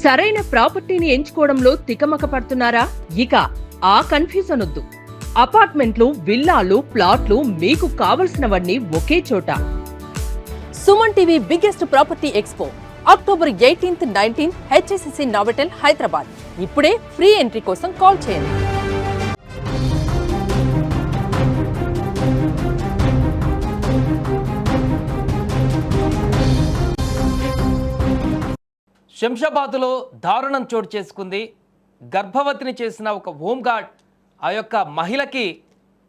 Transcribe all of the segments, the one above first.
సరైన ప్రాపర్టీని ఎంచుకోవడంలో తికమక పడుతున్నారా? ఇక ఆ కన్ఫ్యూజన్ వద్దు. అపార్ట్మెంట్లు, విల్లాలు, ప్లాట్లు మీకు కావలసినవన్నీ ఒకే చోట. Suman TV biggest property expo October 18th, 19th HSCC నావటెల్ Hyderabad. ఇప్పుడే ఫ్రీ ఎంట్రీ కోసం కాల్ చేయండి. శంషాబాద్లో దారుణం చోటు చేసుకుంది. గర్భవతిని చేసిన ఒక హోంగార్డ్ ఆ యొక్క మహిళకి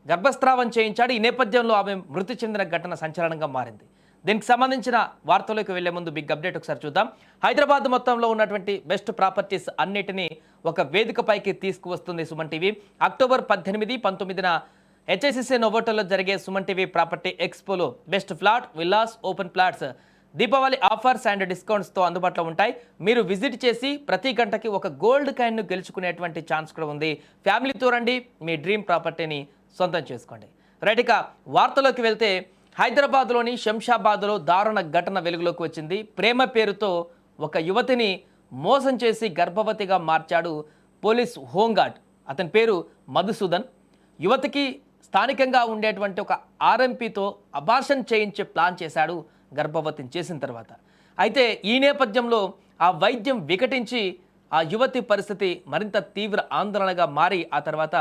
గర్భస్రావం చేయించాడు. ఈ నేపథ్యంలో ఆమె మృతి చెందిన ఘటన సంచలనంగా మారింది. దీనికి సంబంధించిన వార్తలోకి వెళ్లే ముందు బిగ్ అప్డేట్ ఒకసారి చూద్దాం. హైదరాబాద్ మొత్తంలో ఉన్నటువంటి బెస్ట్ ప్రాపర్టీస్ అన్నిటినీ ఒక వేదికపైకి తీసుకువస్తుంది సుమన్ టీవీ. అక్టోబర్ 18, 19న హెచ్ఎస్సిసి నోవోటల్లో జరిగే సుమన్ టీవీ ప్రాపర్టీ ఎక్స్పోలో best flat, villas, open plots Deepavali offers and డిస్కౌంట్స్తో అందుబాటులో ఉంటాయి. మీరు విజిట్ చేసి ప్రతి గంటకి ఒక గోల్డ్ కాయిన్ను గెలుచుకునేటువంటి ఛాన్స్ కూడా ఉంది. ఫ్యామిలీతో రండి, మీ డ్రీమ్ ప్రాపర్టీని సొంతం చేసుకోండి. రైట్, ఇక వార్తలోకి వెళ్తే హైదరాబాద్లోని శంషాబాద్లో దారుణ ఘటన వెలుగులోకి వచ్చింది. ప్రేమ పేరుతో ఒక యువతిని మోసం చేసి గర్భవతిగా మార్చాడు పోలీస్ హోంగార్డ్. అతని పేరు మధుసూదన్. యువతికి స్థానికంగా ఉండేటువంటి ఒక ఆర్ఎంపీతో అబార్షన్ చేయించే ప్లాన్ చేశాడు గర్భవతిని చేసిన తర్వాత. అయితే ఈ నేపథ్యంలో ఆ వైద్యం వికటించి ఆ యువతి పరిస్థితి మరింత తీవ్ర ఆందోళనగా మారి ఆ తర్వాత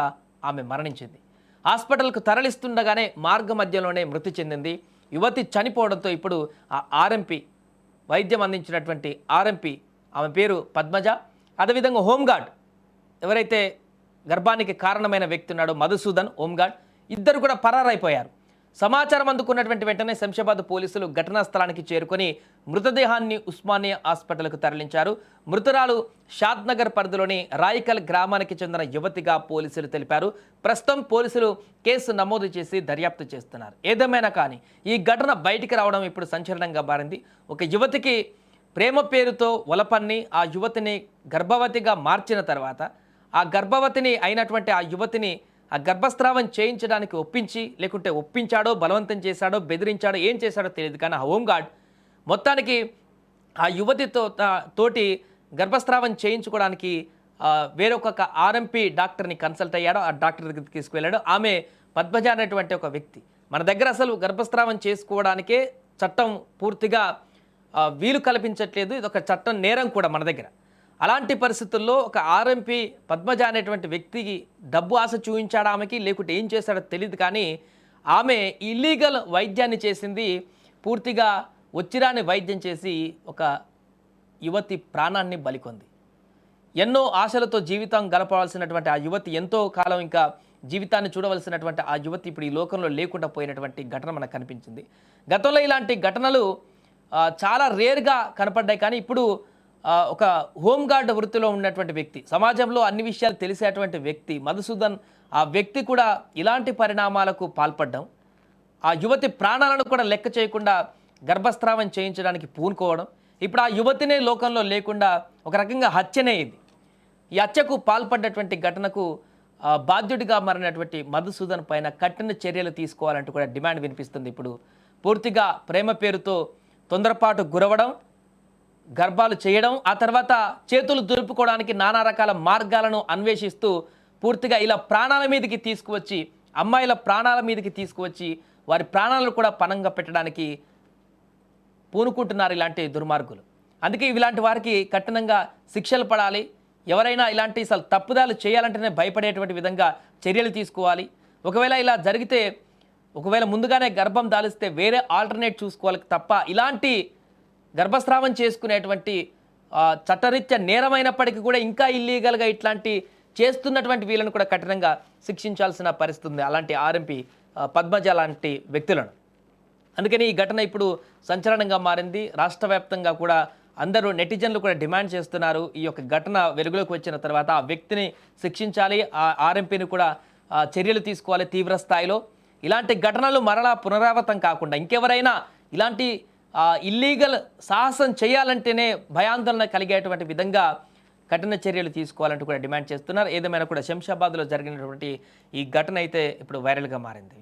ఆమె మరణించింది. హాస్పిటల్కు తరలిస్తుండగానే మార్గ మధ్యలోనే మృతి చెందింది. యువతి చనిపోవడంతో ఇప్పుడు ఆ ఆర్ఎంపీ, వైద్యం అందించినటువంటి ఆర్ఎంపీ, ఆమె పేరు పద్మజ, అదేవిధంగా హోంగార్డ్ ఎవరైతే గర్భానికి కారణమైన వ్యక్తి ఉన్నాడో మధుసూదన్, హోంగార్డ్, ఇద్దరు కూడా పరారైపోయారు. సమాచారం అందుకున్నటువంటి వెంటనే శంషాబాద్ పోలీసులు ఘటనా స్థలానికి చేరుకొని మృతదేహాన్ని ఉస్మానియా హాస్పిటల్కు తరలించారు. మృతురాలు షాద్నగర్ పరిధిలోని రాయికల్ గ్రామానికి చెందిన యువతిగా పోలీసులు తెలిపారు. ప్రస్తుతం పోలీసులు కేసు నమోదు చేసి దర్యాప్తు చేస్తున్నారు. ఏదేమైనా కానీ ఈ ఘటన బయటికి రావడం ఇప్పుడు సంచలనంగా మారింది. ఒక యువతికి ప్రేమ పేరుతో ఒలపన్ని ఆ యువతిని గర్భవతిగా మార్చిన తర్వాత ఆ గర్భవతిని అయినటువంటి ఆ యువతిని ఆ గర్భస్రావం చేయించడానికి ఒప్పించి, లేకుంటే ఒప్పించాడో, బలవంతం చేశాడో, బెదిరించాడో, ఏం చేశాడో తెలియదు. కానీ ఆ హోంగార్డ్ మొత్తానికి ఆ యువతితో తోటి గర్భస్రావం చేయించుకోవడానికి వేరొక ఆర్ఎంపీ డాక్టర్ని కన్సల్ట్ అయ్యాడో, ఆ డాక్టర్ దగ్గరికి తీసుకువెళ్ళాడు. ఆమె పద్మజ అనేటువంటి ఒక వ్యక్తి. మన దగ్గర అసలు గర్భస్రావం చేసుకోవడానికే చట్టం పూర్తిగా వీలు కల్పించట్లేదు. ఇది ఒక చట్టం నేరం కూడా మన దగ్గర. అలాంటి పరిస్థితుల్లో ఒక ఆర్ఎంపీ పద్మజ అనేటువంటి వ్యక్తికి డబ్బు ఆశ చూపించాడు ఆమెకి, లేకుంటే ఏం చేశాడో తెలియదు. కానీ ఆమె ఇల్లీగల్ వైద్యాన్ని చేసింది. పూర్తిగా వచ్చిరాని వైద్యం చేసి ఒక యువతి ప్రాణాన్ని బలికొంది. ఎన్నో ఆశలతో జీవితం గడపవలసినటువంటి ఆ యువతి, ఎంతో కాలం ఇంకా జీవితాన్ని చూడవలసినటువంటి ఆ యువతి ఇప్పుడు ఈ లోకంలో లేకుండా పోయినటువంటి ఘటన మనకు కనిపించింది. గతంలో ఇలాంటి ఘటనలు చాలా రేర్గా కనపడ్డాయి. కానీ ఇప్పుడు ఒక హోంగార్డ్ వృత్తిలో ఉన్నటువంటి వ్యక్తి, సమాజంలో అన్ని విషయాలు తెలిసేటువంటి వ్యక్తి మధుసూదన్, ఆ వ్యక్తి కూడా ఇలాంటి పరిణామాలకు పాల్పడడం, ఆ యువతి ప్రాణాలను కూడా లెక్క చేయకుండా గర్భస్రావం చేయించడానికి పూనుకోవడం, ఇప్పుడు ఆ యువతినే లోకంలో లేకుండా ఒక రకంగా హత్యనే ఇది. ఈ హత్యకు పాల్పడ్డటువంటి ఘటనకు బాధ్యుడిగా మారినటువంటి మధుసూదన్ పైన కఠిన చర్యలు తీసుకోవాలంటూ కూడా డిమాండ్ వినిపిస్తుంది. ఇప్పుడు పూర్తిగా ప్రేమ పేరుతో తొందరపాటు గురవడం, గర్భాలు చేయడం, ఆ తర్వాత చేతులు దులుపుకోవడానికి నానా రకాల మార్గాలను అన్వేషిస్తూ పూర్తిగా ఇలా ప్రాణాల మీదకి తీసుకువచ్చి, అమ్మాయిల ప్రాణాల మీదకి తీసుకువచ్చి వారి ప్రాణాలను కూడా పణంగా పెట్టడానికి పూనుకుంటున్నారు ఇలాంటి దుర్మార్గులు. అందుకే ఇలాంటి వారికి కఠినంగా శిక్షలు పడాలి. ఎవరైనా ఇలాంటి అసలు తప్పుదాలు చేయాలంటేనే భయపడేటువంటి విధంగా చర్యలు తీసుకోవాలి. ఒకవేళ ఇలా జరిగితే, ఒకవేళ ముందుగానే గర్భం దాలిస్తే వేరే ఆల్టర్నేట్ చూసుకోవాలి తప్ప ఇలాంటి గర్భస్రావం చేసుకునేటువంటి చట్టరీత్యా నేరమైనప్పటికీ కూడా ఇంకా ఇల్లీగల్గా ఇట్లాంటి చేస్తున్నటువంటి వీళ్ళను కూడా కఠినంగా శిక్షించాల్సిన పరిస్థితి ఉంది, అలాంటి ఆర్ఎంపీ పద్మజ లాంటి వ్యక్తులను. అందుకని ఈ ఘటన ఇప్పుడు సంచలనంగా మారింది. రాష్ట్ర వ్యాప్తంగా కూడా అందరూ నెటిజన్లు కూడా డిమాండ్ చేస్తున్నారు. ఈ యొక్క ఘటన వెలుగులోకి వచ్చిన తర్వాత ఆ వ్యక్తిని శిక్షించాలి, ఆ ఆర్ఎంపీని కూడా చర్యలు తీసుకోవాలి తీవ్ర స్థాయిలో. ఇలాంటి ఘటనలు మరలా పునరావృతం కాకుండా ఇంకెవరైనా ఇలాంటి ఇల్లీగల్ సాహసం చేయాలంటేనే భయాందోళన కలిగేటువంటి విధంగా కఠిన చర్యలు తీసుకోవాలంటూ కూడా డిమాండ్ చేస్తున్నారు. ఏదేమైనా కూడా శంషాబాద్లో జరిగినటువంటి ఈ ఘటన అయితే ఇప్పుడు వైరల్గా మారింది.